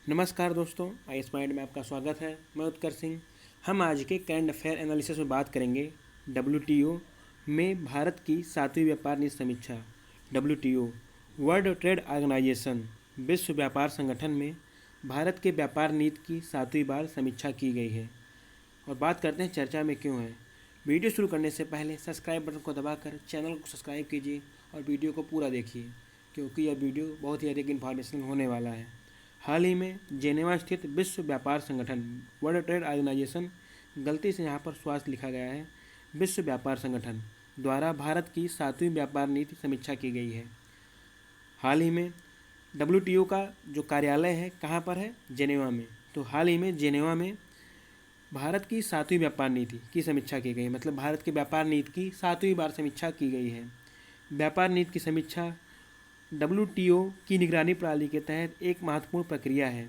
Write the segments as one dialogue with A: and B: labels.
A: नमस्कार दोस्तों, आई स्माइड में आपका स्वागत है। मैं उत्कर्ष सिंह। हम आज के करंट अफेयर एनालिसिस में बात करेंगे डब्ल्यूटीओ में भारत की 7वीं व्यापार नीति समीक्षा। डब्ल्यूटीओ वर्ल्ड ट्रेड ऑर्गेनाइजेशन विश्व व्यापार संगठन में भारत के व्यापार नीति की 7वीं बार समीक्षा की गई है। और बात करते हैं चर्चा में क्यों है। वीडियो शुरू करने से पहले सब्सक्राइब बटन को दबाकर चैनल को सब्सक्राइब कीजिए और वीडियो को पूरा देखिए, क्योंकि यह वीडियो बहुत ही अधिक इन्फॉर्मेशन होने वाला है। हाल ही में जेनेवा स्थित विश्व व्यापार संगठन वर्ल्ड ट्रेड ऑर्गेनाइजेशन, गलती से यहाँ पर स्वास्थ्य लिखा गया है, विश्व व्यापार संगठन द्वारा भारत की 7वीं व्यापार नीति समीक्षा की गई है। हाल ही में डब्ल्यूटीओ का जो कार्यालय है कहाँ पर है? जेनेवा में। तो हाल ही में जेनेवा में भारत की 7वीं व्यापार नीति की समीक्षा की गई, मतलब भारत के व्यापार नीति की 7वीं बार समीक्षा की गई है। व्यापार नीति की समीक्षा डब्ल्यूटीओ की निगरानी प्रणाली के तहत एक महत्वपूर्ण प्रक्रिया है।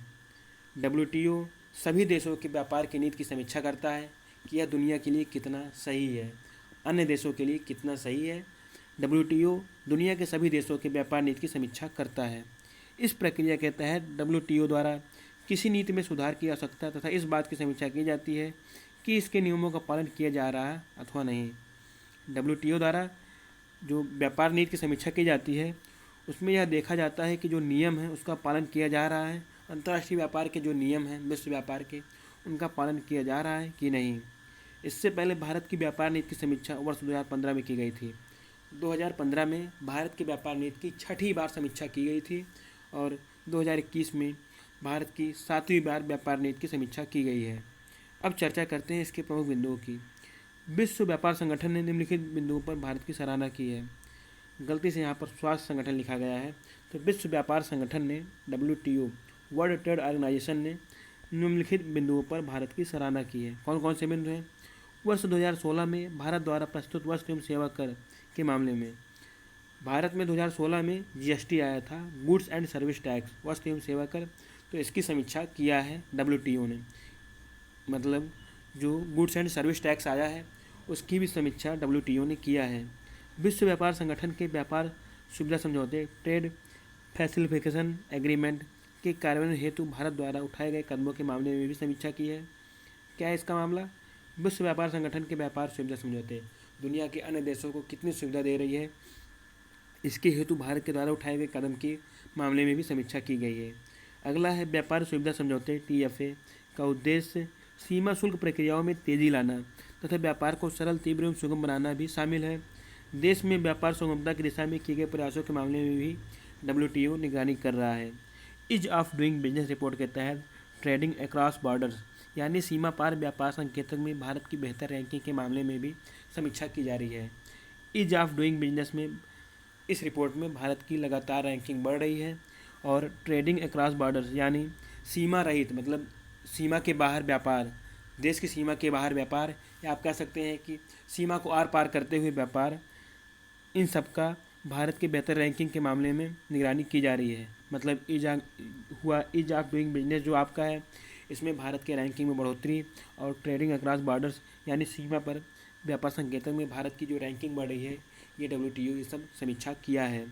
A: डब्ल्यूटीओ सभी देशों के व्यापार की नीति की समीक्षा करता है कि यह दुनिया के लिए कितना सही है, अन्य देशों के लिए कितना सही है। डब्ल्यूटीओ दुनिया के सभी देशों के व्यापार नीति की समीक्षा करता है। इस प्रक्रिया के तहत डब्ल्यूटीओ द्वारा किसी नीति में सुधार की आवश्यकता तथा इस बात की समीक्षा की जाती है कि इसके नियमों का पालन किया जा रहा है अथवा नहीं। डब्ल्यूटीओ द्वारा जो व्यापार नीति की समीक्षा की जाती है उसमें यह देखा जाता है कि जो नियम है उसका पालन किया जा रहा है, अंतर्राष्ट्रीय व्यापार के जो नियम हैं विश्व व्यापार के, उनका पालन किया जा रहा है कि नहीं। इससे पहले भारत की व्यापार नीति की समीक्षा वर्ष 2015 में की गई थी। 2015 में भारत की व्यापार नीति की 6ठी बार समीक्षा की गई थी और 2021 में भारत की 7वीं बार व्यापार नीति की समीक्षा की गई है। अब चर्चा करते हैं इसके प्रमुख बिंदुओं की। विश्व व्यापार संगठन ने निम्नलिखित बिंदुओं पर भारत की सराहना की है। गलती से यहाँ पर स्वास्थ्य संगठन लिखा गया है, तो विश्व व्यापार संगठन ने डब्ल्यूटीओ वर्ल्ड ट्रेड ऑर्गेनाइजेशन ने निम्नलिखित बिंदुओं पर भारत की सराहना की है। कौन कौन से बिंदु हैं? वर्ष 2016 में भारत द्वारा प्रस्तुत वस्तु एवं सेवा कर के मामले में भारत में 2016 में जीएसटी आया था, गुड्स एंड सर्विस टैक्स, वस्तु एवं सेवा कर। तो इसकी समीक्षा किया है डब्ल्यूटीओ ने, मतलब जो गुड्स एंड सर्विस टैक्स आया है उसकी भी समीक्षा डब्ल्यूटीओ ने किया है। विश्व व्यापार संगठन के व्यापार सुविधा समझौते ट्रेड फैसिलिटेशन एग्रीमेंट के कार्यान्वयन हेतु भारत द्वारा उठाए गए कदमों के मामले में भी समीक्षा की है। क्या है इसका मामला? विश्व व्यापार संगठन के व्यापार सुविधा समझौते दुनिया के अन्य देशों को कितनी सुविधा दे रही है, इसके हेतु भारत के द्वारा उठाए गए कदम के मामले में भी समीक्षा की गई है। अगला है व्यापार सुविधा समझौते TFA का उद्देश्य सीमा शुल्क प्रक्रियाओं में तेजी लाना तथा व्यापार को सरल, तीव्र एवं सुगम बनाना भी शामिल है। देश में व्यापार सुगमता की दिशा में किए गए प्रयासों के मामले में भी डब्ल्यूटीओ निगरानी कर रहा है। Ease of doing business report के तहत ट्रेडिंग अक्रॉस बॉर्डर्स यानी सीमा पार व्यापार संकेतक में भारत की बेहतर रैंकिंग के मामले में भी समीक्षा की जा रही है। ईज ऑफ डूइंग बिजनेस में इस रिपोर्ट में भारत की लगातार रैंकिंग बढ़ रही है और ट्रेडिंग अक्रॉस बॉर्डर्स यानी सीमा रहित, मतलब सीमा के बाहर व्यापार, देश की सीमा के बाहर व्यापार, या आप कह सकते हैं कि सीमा को आर पार करते हुए व्यापार, इन सब का भारत के बेहतर रैंकिंग के मामले में निगरानी की जा रही है। मतलब ईज ऑफ डूइंग बिजनेस जो आपका है, इसमें भारत के रैंकिंग में बढ़ोतरी और ट्रेडिंग अक्रॉस बॉर्डर्स यानी सीमा पर व्यापार संकेतक में भारत की जो रैंकिंग बढ़ रही है, ये डब्ल्यूटीओ ये सब समीक्षा किया है।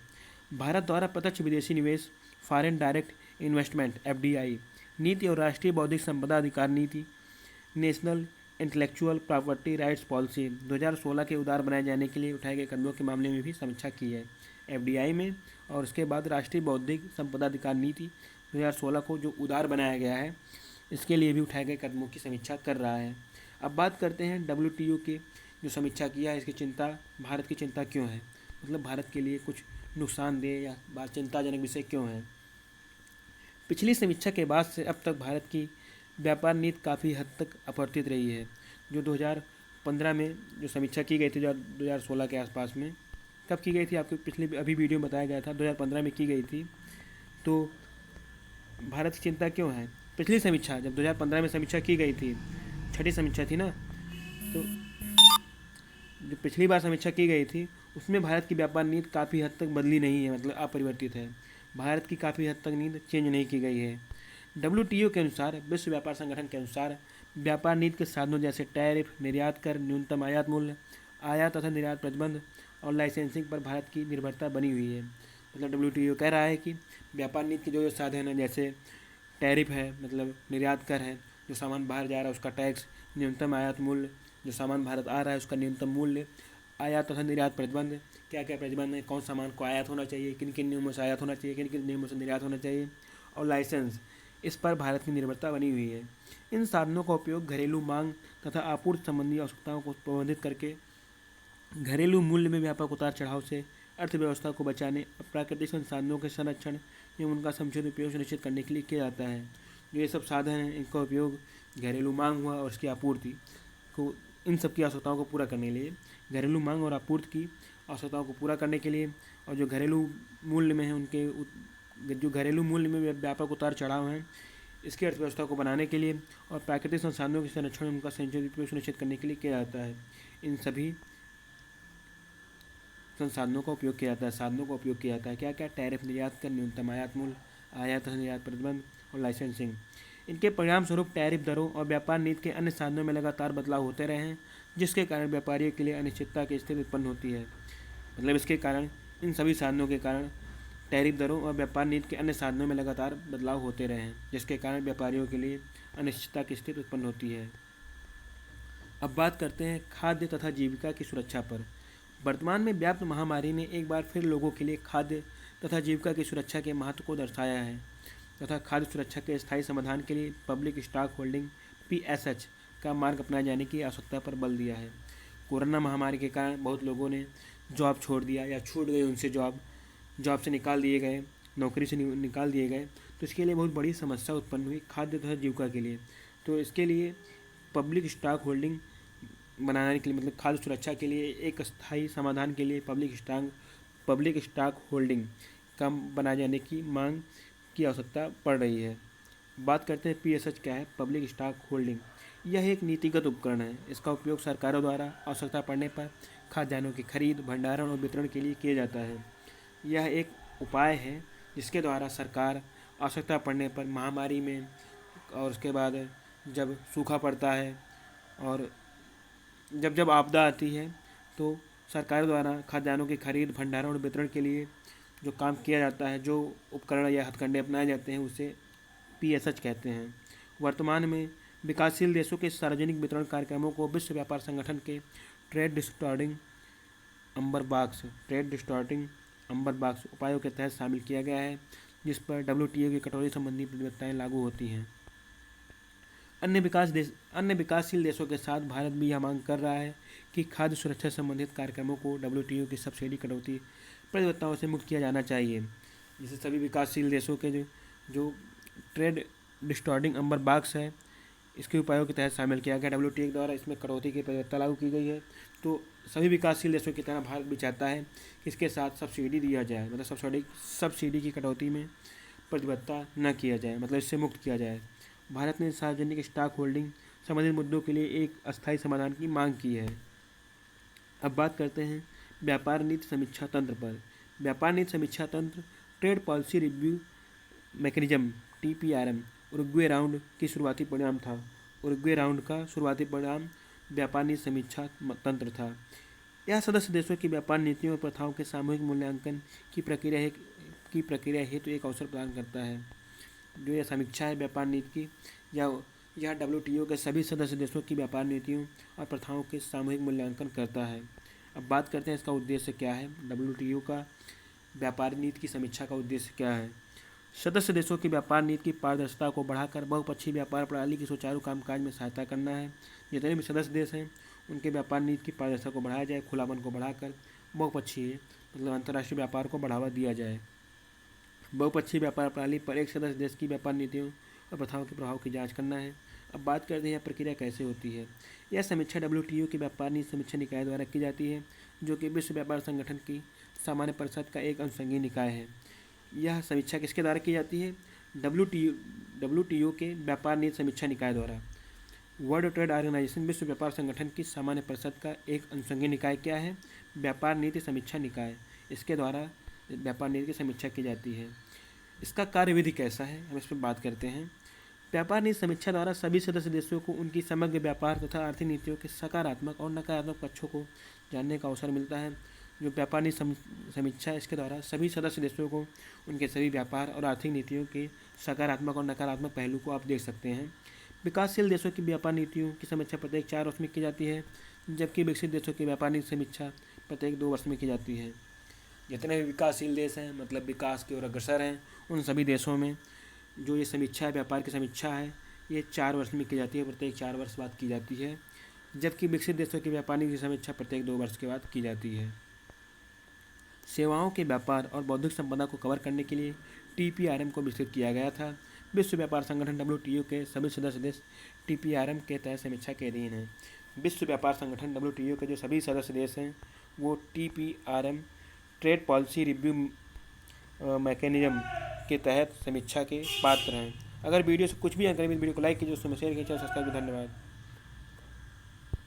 A: भारत द्वारा प्रत्यक्ष विदेशी निवेश फॉरेन डायरेक्ट इन्वेस्टमेंट FDI नीति और राष्ट्रीय बौद्धिक संपदा अधिकार नीति national intellectual property rights policy 2016 के उदार बनाए जाने के लिए उठाए गए कदमों के मामले में भी समीक्षा की है FDI में। और उसके बाद राष्ट्रीय बौद्धिक संपदा अधिकार नीति 2016 को जो उदार बनाया गया है, इसके लिए भी उठाए गए कदमों की समीक्षा कर रहा है। अब बात करते हैं डब्ल्यूटीओ की जो समीक्षा किया है, इसकी चिंता, भारत की चिंता क्यों है, मतलब भारत के लिए कुछ नुकसानदेह या चिंताजनक विषय क्यों है। पिछली समीक्षा के बाद से अब तक भारत की व्यापार नीति काफ़ी हद तक अपरिवर्तित रही है। जो 2015 में जो समीक्षा की गई थी, 2016 के आसपास में, कब की गई थी आपको पिछले अभी वीडियो में बताया गया था, 2015 में की गई थी। तो भारत की चिंता क्यों है? पिछली समीक्षा जब 2015 में समीक्षा की गई थी, 6ठी समीक्षा थी ना, तो जो पिछली बार समीक्षा की गई थी उसमें भारत की व्यापार नीति काफ़ी हद तक बदली नहीं है, मतलब अपरिवर्तित है। भारत की काफ़ी हद तक नीति चेंज नहीं की गई है। डब्ल्यूटीओ के अनुसार, विश्व व्यापार संगठन के अनुसार, व्यापार नीति के साधनों जैसे टैरिफ, निर्यात कर, न्यूनतम आयात मूल्य, आयात तथा निर्यात प्रतिबंध और लाइसेंसिंग पर भारत की निर्भरता बनी हुई है। मतलब डब्ल्यूटीओ कह रहा है कि व्यापार नीति के जो साधन हैं, जैसे टैरिफ है मतलब निर्यात कर है, जो सामान बाहर जा रहा है उसका टैक्स, न्यूनतम आयात मूल्य, जो सामान भारत आ रहा है उसका न्यूनतम मूल्य, आयात तथा निर्यात प्रतिबंध, क्या क्या प्रतिबंध है, कौन सामान को आयात होना चाहिए, किन किन नियमों से आयात होना चाहिए, किन किन नियमों से निर्यात होना चाहिए, और लाइसेंस, इस पर भारत की निर्भरता बनी हुई है। इन साधनों का उपयोग घरेलू मांग तथा आपूर्ति संबंधी आवश्यकताओं को प्रबंधित करके घरेलू मूल्य में व्यापक उतार चढ़ाव से अर्थव्यवस्था को बचाने और प्राकृतिक संसाधनों के संरक्षण एवं उनका समुचित उपयोग सुनिश्चित करने के लिए किया जाता है। जो ये सब साधन हैं इनका उपयोग घरेलू मांग हुआ और उसकी आपूर्ति को, इन सब की आवश्यकताओं को पूरा करने के लिए, घरेलू मांग और आपूर्ति की आवश्यकताओं को पूरा करने के लिए, और जो घरेलू मूल्य में है उनके जो घरेलू मूल्य में व्यापक उतार चढ़ाव हैं इसकी अर्थव्यवस्था को बनाने के लिए, और प्राकृतिक संसाधनों के संरक्षण और उनका समुचित उपयोग सुनिश्चित करने के लिए किया जाता है। इन सभी संसाधनों का उपयोग किया जाता है, साधनों का उपयोग किया जाता है। क्या क्या? टैरिफ, निर्यात कर, न्यूनतम आयात मूल्य, आयात तथा निर्यात प्रतिबंध और लाइसेंसिंग। इनके परिणाम स्वरूप टैरिफ दरों और व्यापार नीति के अन्य साधनों में लगातार बदलाव होते रहे हैं, जिसके कारण व्यापारियों के लिए अनिश्चितता की स्थिति उत्पन्न होती है। मतलब इसके कारण, इन सभी साधनों के कारण टैरिफ दरों और व्यापार नीति के अन्य साधनों में लगातार बदलाव होते रहे हैं, जिसके कारण व्यापारियों के लिए अनिश्चितता की स्थिति उत्पन्न होती है। अब बात करते हैं खाद्य तथा जीविका की सुरक्षा पर। वर्तमान में व्याप्त महामारी ने एक बार फिर लोगों के लिए खाद्य तथा जीविका की सुरक्षा के महत्व को दर्शाया है तथा खाद्य सुरक्षा के स्थायी समाधान के लिए पब्लिक स्टॉक होल्डिंग (PSH) का मार्ग अपनाए जाने की आवश्यकता पर बल दिया है। कोरोना महामारी के कारण बहुत लोगों ने जॉब छोड़ दिया या छूट गई उनसे जॉब से निकाल दिए गए, नौकरी से निकाल दिए गए, तो इसके लिए बहुत बड़ी समस्या उत्पन्न हुई खाद्य तथा जीविका के लिए। तो इसके लिए पब्लिक स्टॉक होल्डिंग बनाने के लिए, मतलब खाद्य सुरक्षा के लिए एक स्थायी समाधान के लिए पब्लिक स्टॉक होल्डिंग का बनाए जाने की मांग की आवश्यकता पड़ रही है। बात करते हैं PSH क्या है। पब्लिक स्टॉक होल्डिंग यह एक नीतिगत उपकरण है। इसका उपयोग सरकारों द्वारा आवश्यकता पड़ने पर खाद्यान्नों की खरीद, भंडारण और वितरण के लिए किया जाता है। यह एक उपाय है जिसके द्वारा सरकार आवश्यकता पड़ने पर महामारी में और उसके बाद जब सूखा पड़ता है और जब आपदा आती है तो सरकार द्वारा खाद्यान्नों की खरीद, भंडारण और वितरण के लिए जो काम किया जाता है, जो उपकरण या हथकंडे अपनाए जाते हैं, उसे PSH कहते हैं। वर्तमान में विकासशील देशों के सार्वजनिक वितरण कार्यक्रमों को विश्व व्यापार संगठन के ट्रेड डिस्टॉर्टिंग अम्बर बॉक्स उपायों के तहत शामिल किया गया है, जिस पर WTO की कटौती संबंधी प्रतिबद्धताएं लागू होती हैं। अन्य विकासशील देशों के साथ भारत भी यह मांग कर रहा है कि खाद्य सुरक्षा संबंधित कार्यक्रमों को WTO की सब्सिडी कटौती प्रतिबद्धताओं से मुक्त किया जाना चाहिए। जैसे सभी विकासशील देशों के जो ट्रेड डिस्टॉर्टिंग अम्बर बॉक्स है, इसके उपायों के तहत शामिल किया गया। WTO द्वारा इसमें कटौती की प्रतिबद्धता लागू की गई है। तो सभी विकासशील देशों की तरह भारत भी चाहता है कि इसके साथ सब्सिडी दिया जाए, मतलब सब्सिडी की कटौती में प्रतिबद्धता न किया जाए, मतलब इससे मुक्त किया जाए। भारत ने सार्वजनिक स्टॉक होल्डिंग संबंधित मुद्दों के लिए एक अस्थायी समाधान की मांग की है। अब बात करते हैं व्यापार नीति समीक्षा तंत्र पर। व्यापार नीति समीक्षा तंत्र trade policy review mechanism TPRM Uruguay round की शुरुआती परिणाम था। उरुग्वे राउंड का शुरुआती परिणाम व्यापार नीति समीक्षा तंत्र था। यह सदस्य देशों की व्यापार नीतियों और प्रथाओं के सामूहिक मूल्यांकन की प्रक्रिया हेतु एक अवसर प्रदान करता है। जो यह समीक्षा है व्यापार नीति की, यह WTO के सभी सदस्य देशों की व्यापार नीतियों और प्रथाओं के सामूहिक मूल्यांकन करता है। अब बात करते हैं इसका उद्देश्य क्या है। WTO का व्यापार नीति की समीक्षा का उद्देश्य क्या है। सदस्य देशों की व्यापार नीति की पारदर्शिता को बढ़ाकर बहुपक्षीय व्यापार प्रणाली की सुचारू कामकाज में सहायता करना है। जितने भी सदस्य देश हैं उनके व्यापार नीति की पारदर्शिता को बढ़ाया जाए, खुलापन को बढ़ाकर बहुपक्षीय मतलब अंतर्राष्ट्रीय व्यापार को बढ़ावा दिया जाए। बहुपक्षीय व्यापार प्रणाली पर एक सदस्य देश की व्यापार नीतियों और प्रथाओं के प्रभाव की जांच करना है। अब बात करते हैं यह प्रक्रिया कैसे होती है। यह समीक्षा WTO की व्यापार नीति समीक्षा निकाय द्वारा की जाती है, जो कि विश्व व्यापार संगठन की सामान्य परिषद का एक अनुषंगी निकाय है। यह समीक्षा किसके द्वारा की जाती है? WTO के व्यापार नीति समीक्षा निकाय द्वारा। वर्ल्ड ट्रेड ऑर्गेनाइजेशन विश्व व्यापार संगठन की सामान्य परिषद का एक अनुषंगी निकाय क्या है? व्यापार नीति समीक्षा निकाय। इसके द्वारा व्यापार नीति की समीक्षा की जाती है। इसका कार्यविधि कैसा है, हम इस पर बात करते हैं। व्यापार नीति समीक्षा द्वारा सभी सदस्य देशों को उनकी समग्र व्यापार तथा आर्थिक नीतियों के सकारात्मक और नकारात्मक पक्षों को जानने का अवसर मिलता है। जो व्यापार नीति समीक्षा, इसके द्वारा सभी सदस्य देशों को उनके सभी व्यापार और आर्थिक नीतियों के सकारात्मक और नकारात्मक पहलू को आप देख सकते हैं। विकासशील देशों की व्यापार नीतियों की समीक्षा प्रत्येक 4 वर्ष में की जाती है, जबकि विकसित देशों की व्यापार नीति समीक्षा प्रत्येक 2 वर्ष में की जाती है। जितने भी विकासशील देश हैं, मतलब विकास की ओर अग्रसर हैं, उन सभी देशों में जो ये समीक्षा है, व्यापार की समीक्षा है, ये 4 वर्ष में की जाती है, प्रत्येक 4 वर्ष बाद की जाती है, जबकि विकसित देशों की व्यापार नीति समीक्षा प्रत्येक 2 वर्ष के बाद की जाती है। सेवाओं के व्यापार और बौद्धिक संपदा को कवर करने के लिए TPRM को विकसित किया गया था। विश्व व्यापार संगठन WTO के सभी सदस्य देश TPRM के तहत समीक्षा के अधीन हैं। विश्व व्यापार संगठन WTO के जो सभी सदस्य देश हैं वो TPRM trade policy review mechanism के तहत समीक्षा के पात्र हैं। अगर वीडियो से कुछ भी जानकारी मिली, वीडियो को लाइक कीजिए, दोस्तों में शेयर कीजिए, सब्सक्राइब कीजिए। धन्यवाद।